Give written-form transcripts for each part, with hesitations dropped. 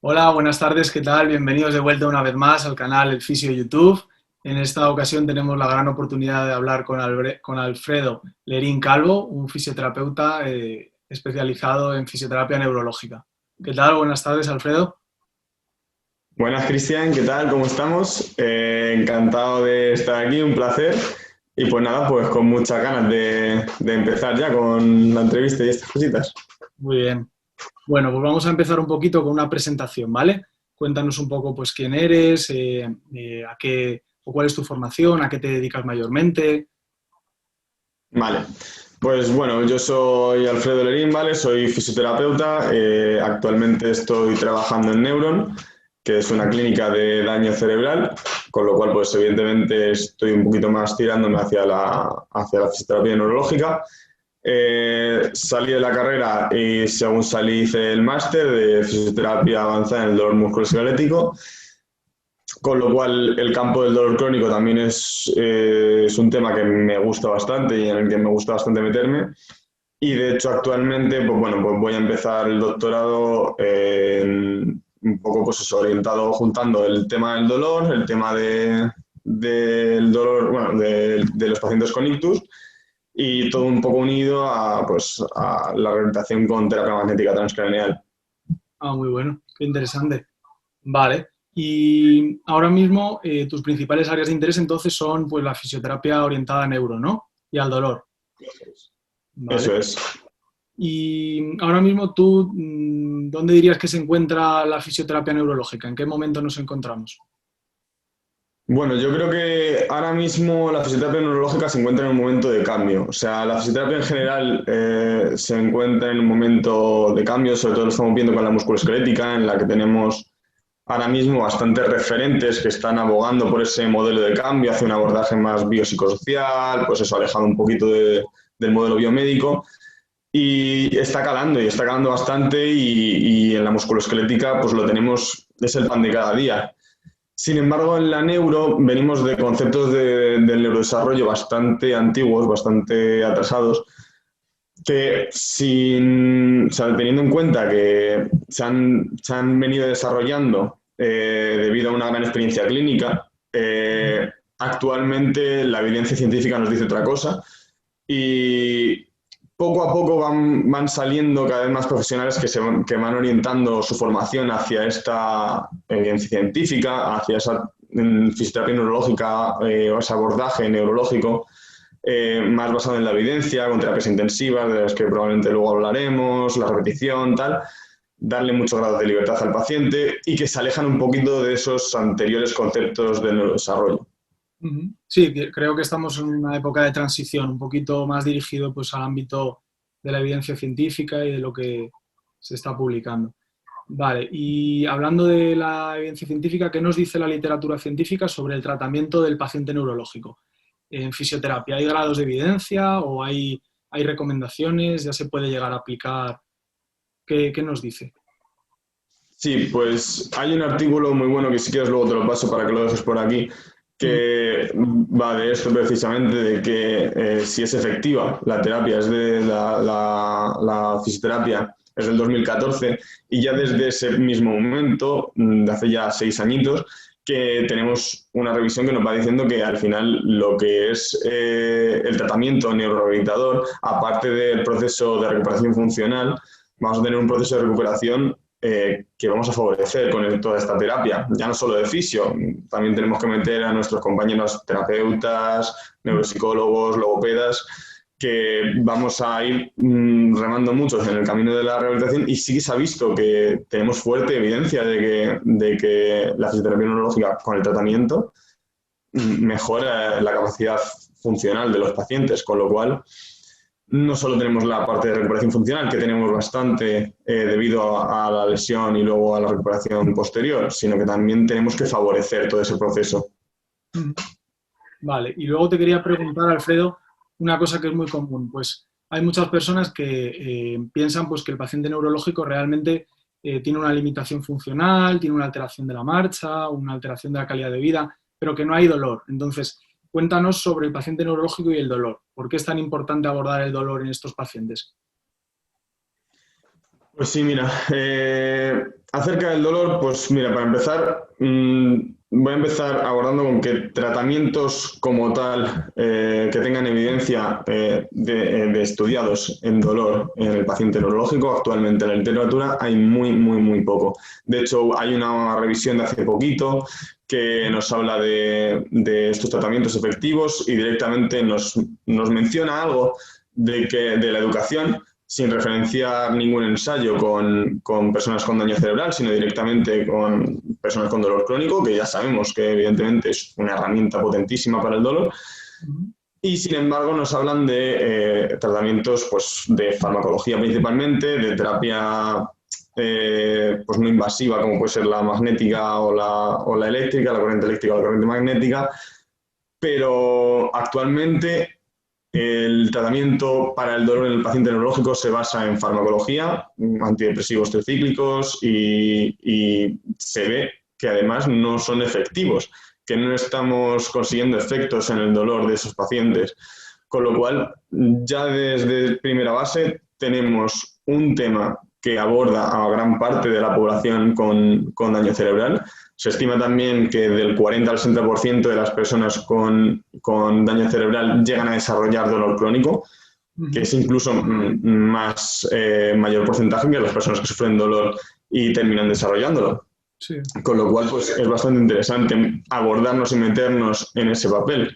Hola, buenas tardes, ¿qué tal? Bienvenidos de vuelta una vez más al canal El Fisio YouTube. En esta ocasión tenemos la gran oportunidad de hablar con Alfredo Lerín Calvo, un fisioterapeuta especializado en fisioterapia neurológica. ¿Qué tal? Buenas tardes, Alfredo. Buenas, Cristian, ¿qué tal? ¿Cómo estamos? Encantado de estar aquí, un placer. Y pues nada, pues con muchas ganas de empezar ya con la entrevista y estas cositas. Muy bien. Bueno, pues vamos a empezar un poquito con una presentación, ¿vale? Cuéntanos un poco, pues, quién eres, a qué, o cuál es tu formación, a qué te dedicas mayormente. Vale, pues bueno, yo soy Alfredo Lerín, ¿vale? Soy fisioterapeuta. Actualmente estoy trabajando en Neuron, que es una clínica de daño cerebral, con lo cual, pues evidentemente estoy un poquito más tirándome hacia la fisioterapia neurológica. Salí de la carrera y según salí hice el máster de fisioterapia avanzada en el dolor musculoesquelético, con lo cual el campo del dolor crónico también es un tema que me gusta bastante y en el que me gusta bastante meterme. Y de hecho actualmente, pues bueno, pues voy a empezar el doctorado un poco pues eso, orientado juntando el tema del dolor, el tema del dolor, bueno, de los pacientes con ictus y todo un poco unido pues, a la rehabilitación con terapia magnética transcraneal. Ah, muy bueno, qué interesante. Vale. Y ahora mismo tus principales áreas de interés entonces son pues la fisioterapia orientada a neuro, ¿no? Y al dolor. Vale. Eso es. Y ahora mismo tú, ¿dónde dirías que se encuentra la fisioterapia neurológica? ¿En qué momento nos encontramos? Bueno, yo creo que ahora mismo la fisioterapia neurológica se encuentra en un momento de cambio. O sea, la fisioterapia en general se encuentra en un momento de cambio, sobre todo lo estamos viendo con la musculoesquelética, en la que tenemos ahora mismo bastantes referentes que están abogando por ese modelo de cambio hacia un abordaje más biopsicosocial, pues eso, alejado un poquito del modelo biomédico. Y está calando bastante y en la musculoesquelética pues lo tenemos, es el pan de cada día. Sin embargo, en la neuro venimos de conceptos del neurodesarrollo bastante antiguos, bastante atrasados, que o sea, teniendo en cuenta que se han venido desarrollando debido a una gran experiencia clínica, actualmente la evidencia científica nos dice otra cosa y poco a poco van saliendo cada vez más profesionales que van orientando su formación hacia esta evidencia científica, hacia esa fisioterapia neurológica o ese abordaje neurológico más basado en la evidencia, con terapias intensivas, de las que probablemente luego hablaremos, la repetición, tal, darle mucho grado de libertad al paciente y que se alejan un poquito de esos anteriores conceptos del neurodesarrollo. Ujú. Sí, creo que estamos en una época de transición, un poquito más dirigido pues, al ámbito de la evidencia científica y de lo que se está publicando. Vale, y hablando de la evidencia científica, ¿qué nos dice la literatura científica sobre el tratamiento del paciente neurológico? En fisioterapia, ¿hay grados de evidencia o hay recomendaciones? ¿Ya se puede llegar a aplicar? ¿Qué nos dice? Sí, pues hay un artículo muy bueno que si quieres luego te lo paso para que lo dejes por aquí, Ujú. que va de esto precisamente, de que si es efectiva la terapia, es de la fisioterapia, es del 2014 y ya desde ese mismo momento, de hace ya 6 añitos, que tenemos una revisión que nos va diciendo que al final lo que es el tratamiento neurorehabilitador, aparte del proceso de recuperación funcional, vamos a tener un proceso de recuperación que vamos a favorecer con toda esta terapia, ya no solo de fisio, también tenemos que meter a nuestros compañeros terapeutas, neuropsicólogos, logopedas, que vamos a ir remando muchos en el camino de la rehabilitación y sí que se ha visto que tenemos fuerte evidencia de que la fisioterapia neurológica con el tratamiento mejora la capacidad funcional de los pacientes, con lo cual no solo tenemos la parte de recuperación funcional, que tenemos bastante debido a la lesión y luego a la recuperación posterior, sino que también tenemos que favorecer todo ese proceso. Ujú. Vale, y luego te quería preguntar, Alfredo, una cosa que es muy común. Pues hay muchas personas que piensan pues, que el paciente neurológico realmente tiene una limitación funcional, tiene una alteración de la marcha, una alteración de la calidad de vida, pero que no hay dolor. Entonces, cuéntanos sobre el paciente neurológico y el dolor. ¿Por qué es tan importante abordar el dolor en estos pacientes? Pues sí, mira, acerca del dolor, pues mira, para empezar, voy a empezar abordando con que tratamientos como tal que tengan evidencia de estudiados en dolor en el paciente neurológico, actualmente en la literatura hay muy, muy, muy poco. De hecho, hay una revisión de hace poquito que nos habla de estos tratamientos efectivos y directamente nos menciona algo de la educación, sin referenciar ningún ensayo con personas con daño cerebral, sino directamente con personas con dolor crónico, que ya sabemos que evidentemente es una herramienta potentísima para el dolor. Y sin embargo nos hablan de tratamientos pues, de farmacología principalmente, de terapia pues no invasiva, como puede ser la magnética o la eléctrica, la corriente eléctrica o la corriente magnética, pero actualmente el tratamiento para el dolor en el paciente neurológico se basa en farmacología, antidepresivos tricíclicos y se ve que además no son efectivos, que no estamos consiguiendo efectos en el dolor de esos pacientes. Con lo cual, ya desde primera base tenemos un tema que aborda a gran parte de la población con daño cerebral. Se estima también que del 40 al 60% de las personas con daño cerebral llegan a desarrollar dolor crónico, que es incluso mayor porcentaje que las personas que sufren dolor y terminan desarrollándolo. Sí. Con lo cual, pues, es bastante interesante abordarnos y meternos en ese papel.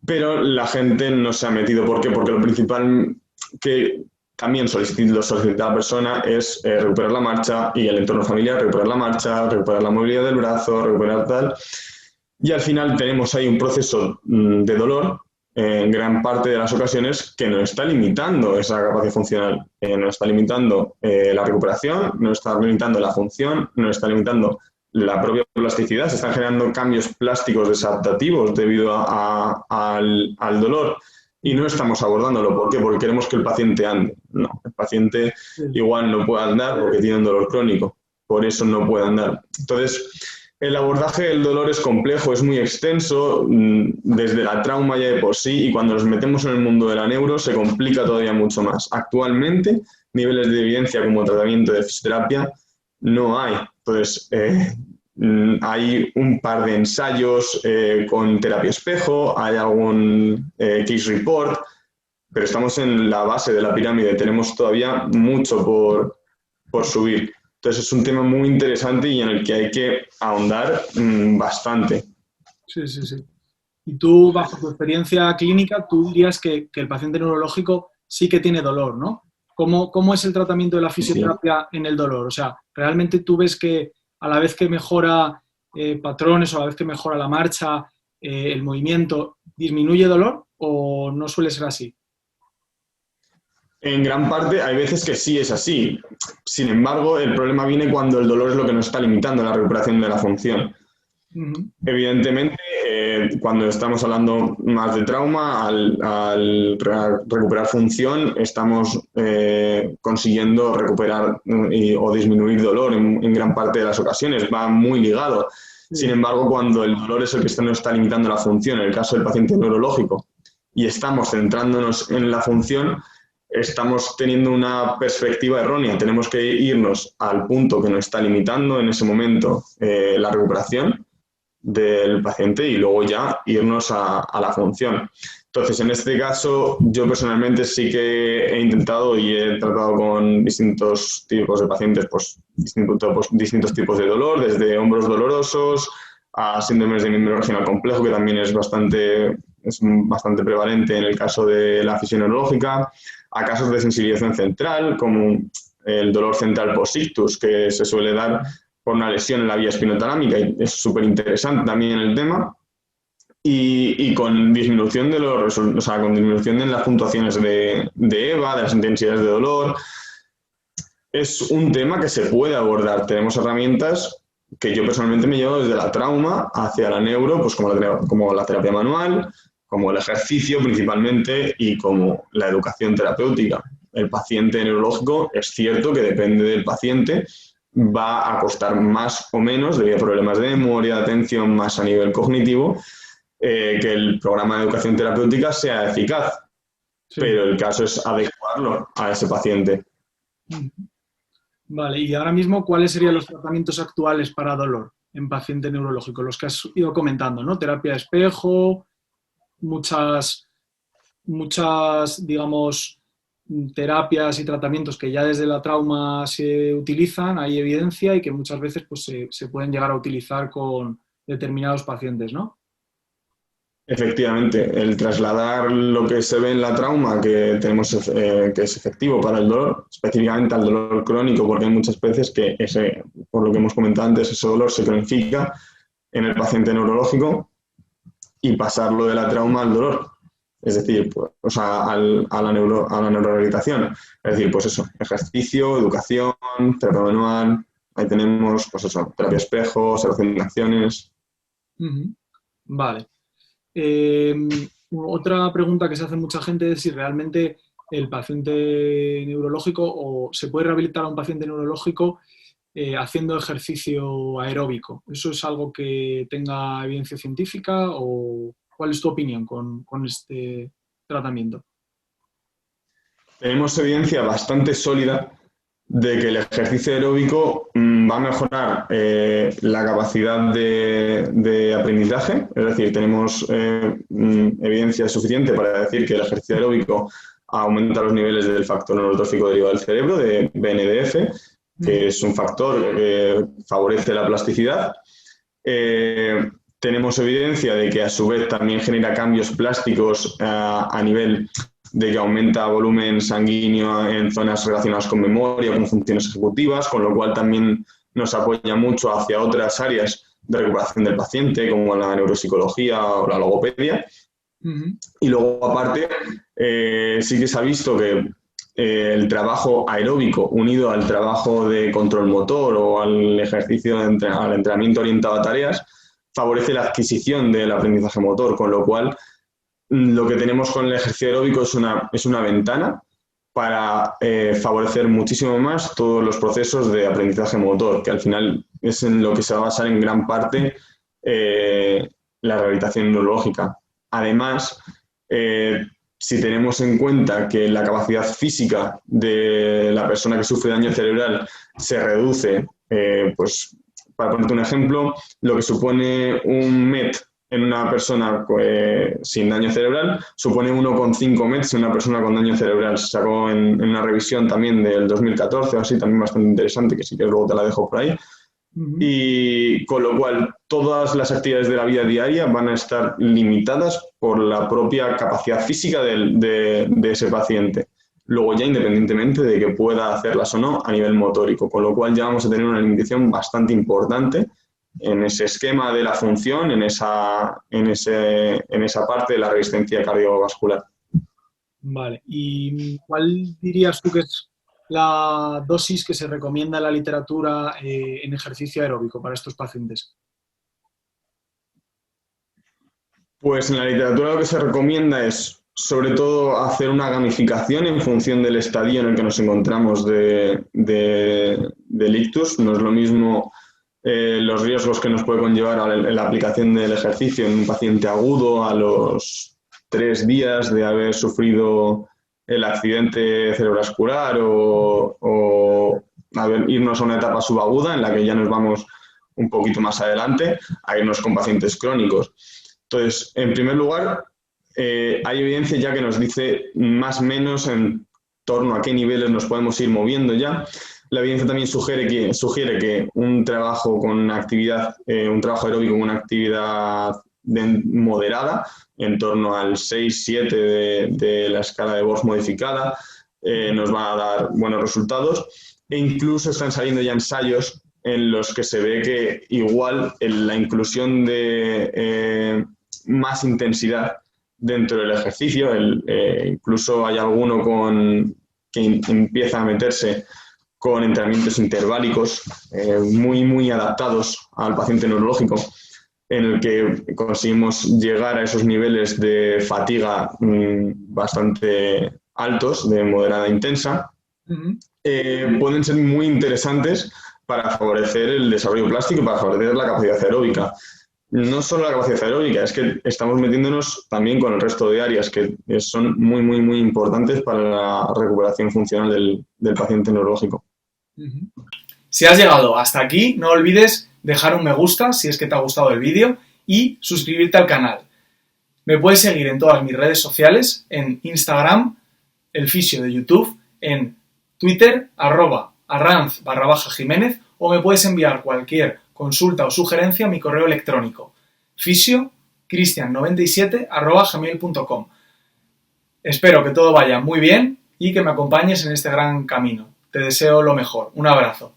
Pero la gente no se ha metido. ¿Por qué? Porque lo principal que también lo solicita la persona es recuperar la marcha y el entorno familiar, recuperar la marcha, recuperar la movilidad del brazo, recuperar tal. Y al final tenemos ahí un proceso de dolor en gran parte de las ocasiones que nos está limitando esa capacidad funcional, nos está limitando la recuperación, nos está limitando la función, nos está limitando la propia plasticidad, se están generando cambios plásticos desadaptativos debido al dolor y no estamos abordándolo. ¿Por qué? Porque queremos que el paciente ande. No, el paciente igual no puede andar porque tiene un dolor crónico, por eso no puede andar. Entonces, el abordaje del dolor es complejo, es muy extenso, desde la trauma ya de por sí, y cuando nos metemos en el mundo de la neuro se complica todavía mucho más. Actualmente, niveles de evidencia como tratamiento de fisioterapia no hay. Entonces, hay un par de ensayos con terapia espejo, hay algún case report, pero estamos en la base de la pirámide, tenemos todavía mucho por subir. Entonces es un tema muy interesante y en el que hay que ahondar bastante. Sí, sí, sí. Y tú, bajo tu experiencia clínica, tú dirías que el paciente neurológico sí que tiene dolor, ¿no? ¿Cómo es el tratamiento de la fisioterapia en el dolor? O sea, ¿realmente tú ves que a la vez que mejora patrones o a la vez que mejora la marcha, el movimiento, disminuye dolor o no suele ser así? En gran parte hay veces que sí es así. Sin embargo, el problema viene cuando el dolor es lo que nos está limitando la recuperación de la función. Evidentemente, cuando estamos hablando más de trauma, al recuperar función, estamos consiguiendo recuperar o disminuir dolor en gran parte de las ocasiones. Va muy ligado. Sin embargo, cuando el dolor es el que nos está limitando la función, en el caso del paciente neurológico, y estamos centrándonos en la función, estamos teniendo una perspectiva errónea. Tenemos que irnos al punto que nos está limitando en ese momento la recuperación del paciente y luego ya irnos a la función. Entonces, en este caso, yo personalmente sí que he intentado y he tratado con distintos tipos de pacientes, pues distintos tipos de dolor, desde hombros dolorosos a síndromes de miembro regional complejo, que también es bastante prevalente en el caso de la fisión neurológica, a casos de sensibilización central, como el dolor central post-ictus, que se suele dar por una lesión en la vía espinotalámica, y es súper interesante también el tema, y con disminución de con disminución en las puntuaciones de EVA, de las intensidades de dolor. Es un tema que se puede abordar. Tenemos herramientas que yo personalmente me llevo desde la trauma hacia la neuro, pues como la terapia manual, como el ejercicio principalmente y como la educación terapéutica. El paciente neurológico, es cierto que depende del paciente, va a costar más o menos debido a problemas de memoria, de atención, más a nivel cognitivo, que el programa de educación terapéutica sea eficaz. Sí. Pero el caso es adecuarlo a ese paciente. Vale, y ahora mismo, ¿cuáles serían los tratamientos actuales para dolor en paciente neurológico? Los que has ido comentando, ¿no? Terapia de espejo, muchas, digamos, terapias y tratamientos que ya desde la trauma se utilizan, hay evidencia y que muchas veces pues, se pueden llegar a utilizar con determinados pacientes, ¿no? Efectivamente, el trasladar lo que se ve en la trauma, que tenemos que es efectivo para el dolor, específicamente al dolor crónico, porque hay muchas veces que por lo que hemos comentado antes, ese dolor se cronifica en el paciente neurológico y pasarlo de la trauma al dolor, es decir, pues, o sea, a la neurorehabilitación. Es decir, pues eso, ejercicio, educación, terapia manual, ahí tenemos, pues eso, terapia espejo, observación de acciones. Vale. Otra pregunta que se hace mucha gente es si realmente el paciente neurológico o se puede rehabilitar a un paciente neurológico haciendo ejercicio aeróbico. ¿Eso es algo que tenga evidencia científica o cuál es tu opinión con este tratamiento? Tenemos evidencia bastante sólida de que el ejercicio aeróbico va a mejorar la capacidad de aprendizaje, es decir, tenemos evidencia suficiente para decir que el ejercicio aeróbico aumenta los niveles del factor neurotrófico derivado del cerebro, de BNDF, que es un factor que favorece la plasticidad. Tenemos evidencia de que a su vez también genera cambios plásticos a nivel de que aumenta volumen sanguíneo en zonas relacionadas con memoria, con funciones ejecutivas, con lo cual también nos apoya mucho hacia otras áreas de recuperación del paciente, como la neuropsicología o la logopedia. Y luego, aparte, sí que se ha visto que el trabajo aeróbico unido al trabajo de control motor o al ejercicio, al entrenamiento orientado a tareas, favorece la adquisición del aprendizaje motor, con lo cual lo que tenemos con el ejercicio aeróbico es una ventana para favorecer muchísimo más todos los procesos de aprendizaje motor, que al final es en lo que se va a basar en gran parte la rehabilitación neurológica. Además, si tenemos en cuenta que la capacidad física de la persona que sufre daño cerebral se reduce, pues para ponerte un ejemplo, lo que supone un MET en una persona sin daño cerebral supone 1,5 METs en una persona con daño cerebral. Se sacó en una revisión también del 2014, así también bastante interesante, que si quieres luego te la dejo por ahí. Y con lo cual todas las actividades de la vida diaria van a estar limitadas por la propia capacidad física de ese paciente. Luego ya independientemente de que pueda hacerlas o no a nivel motórico, con lo cual ya vamos a tener una limitación bastante importante en ese esquema de la función, en esa parte de la resistencia cardiovascular. Vale, ¿y cuál dirías tú que es la dosis que se recomienda en la literatura en ejercicio aeróbico para estos pacientes? Pues en la literatura lo que se recomienda es, sobre todo, hacer una gamificación en función del estadio en el que nos encontramos del ictus. No es lo mismo los riesgos que nos puede conllevar la aplicación del ejercicio en un paciente agudo a los 3 días de haber sufrido el accidente cerebrovascular o irnos a una etapa subaguda en la que ya nos vamos un poquito más adelante a irnos con pacientes crónicos. Entonces, en primer lugar, hay evidencia ya que nos dice más o menos en torno a qué niveles nos podemos ir moviendo ya. La evidencia también sugiere que un trabajo con una actividad, un trabajo aeróbico con una actividad moderada, en torno al 6-7 de la escala de Borg modificada, nos va a dar buenos resultados. E incluso están saliendo ya ensayos en los que se ve que igual la inclusión de más intensidad dentro del ejercicio, incluso hay alguno que empieza a meterse con entrenamientos interválicos muy adaptados al paciente neurológico, en el que conseguimos llegar a esos niveles de fatiga bastante altos, de moderada a intensa. Pueden ser muy interesantes para favorecer el desarrollo plástico y para favorecer la capacidad aeróbica. No solo la capacidad aeróbica, es que estamos metiéndonos también con el resto de áreas que son muy importantes para la recuperación funcional del paciente neurológico. Si has llegado hasta aquí, no olvides dejar un me gusta si es que te ha gustado el vídeo y suscribirte al canal. Me puedes seguir en todas mis redes sociales, en Instagram, El Fisio de YouTube, en Twitter, @arranz_Jiménez, o me puedes enviar cualquier consulta o sugerencia a mi correo electrónico, fisio cristian97@gmail.com. Espero que todo vaya muy bien y que me acompañes en este gran camino. Te deseo lo mejor. Un abrazo.